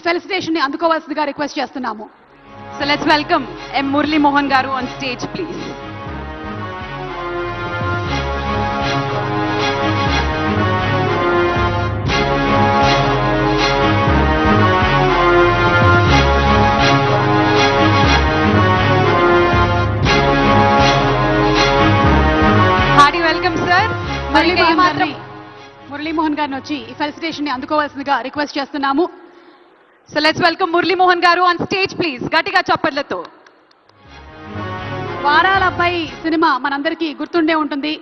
Felicitation ని అందుకోవాల్సిందిగా request చేస్తున్నాము. So let's welcome M. Murali Mohan Garu on stage, please. Hearty welcome, sir. Murali Mohan గారిని వచ్చి ఈ ఫెలిసిటేషన్ ని అందుకోవాల్సిందిగా రిక్వెస్ట్ చేస్తున్నాము. So let's welcome Murali Mohan Garu on stage, please. గట్టిగా చప్పట్లతో. వారాల అబ్బాయి సినిమా మనందరికీ గుర్తుండే ఉంటుంది.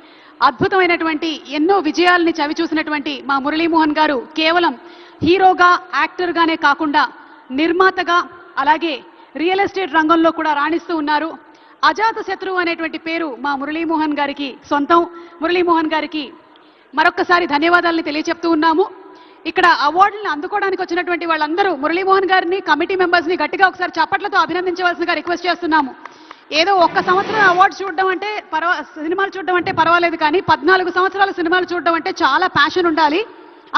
అద్భుతమైనటువంటి ఎన్నో విజయాల్ని చవి చూసినటువంటి మా మురళీ మోహన్ గారు కేవలం హీరోగా యాక్టర్ గానే కాకుండా నిర్మాతగా అలాగే రియల్ ఎస్టేట్ రంగంలో కూడా రాణిస్తూ ఉన్నారు. అజాత శత్రువు అనేటువంటి పేరు మా మురళీ మోహన్ గారికి సొంతం. మురళీ మోహన్ గారికి మరొక్కసారి ధన్యవాదాలని తెలియచెప్తూ ఉన్నాము. ఇక్కడ అవార్డులను అందుకోవడానికి వచ్చినటువంటి వాళ్ళందరూ మురళీ మోహన్ గారిని కమిటీ మెంబర్స్ ని గట్టిగా ఒకసారి చప్పట్లతో అభినందించవలసిందిగా రిక్వెస్ట్ చేస్తున్నాము. ఏదో ఒక్క సంవత్సరం అవార్డు చూడడం అంటే సినిమాలు చూడడం అంటే పర్వాలేదు, కానీ 14 సంవత్సరాల సినిమాలు చూడడం అంటే చాలా ప్యాషన్ ఉండాలి.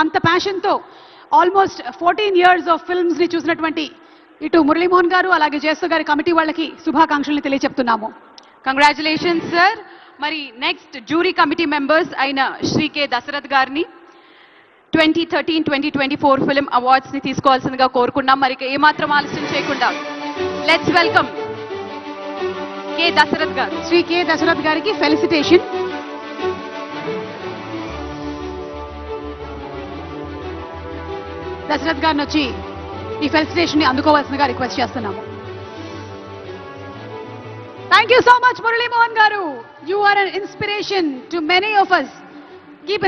అంత ప్యాషన్తో ఆల్మోస్ట్ 14 years ఆఫ్ ఫిల్మ్స్ ని చూసినటువంటి ఇటు మురళీ మోహన్ గారు అలాగే జయసు గారి కమిటీ వాళ్ళకి శుభాకాంక్షల్ని తెలియచెప్తున్నాము. Congratulations sir. మరి నెక్స్ట్ జ్యూరీ కమిటీ మెంబర్స్ అయిన శ్రీ కె దశరథ్ గారిని 2013-2024 ఫిల్మ్ అవార్డ్స్ ని తీసుకోవాల్సిందిగా కోరుకున్నాం. మరి ఏమాత్రం ఆలస్యం చేయకుండా లెట్స్ వెల్కమ్ కె దశరథ్ గారు. శ్రీ కె దశరథ్ గారికి ఫెలిసిటేషన్. దశరథ్ గారిని వచ్చి ఈ ఫెలిసిటేషన్ ని అందుకోవాల్సిందిగా రిక్వెస్ట్ చేస్తున్నాము. Thank you so much, Murali Mohan Garu. You are an inspiration to many of us. Keep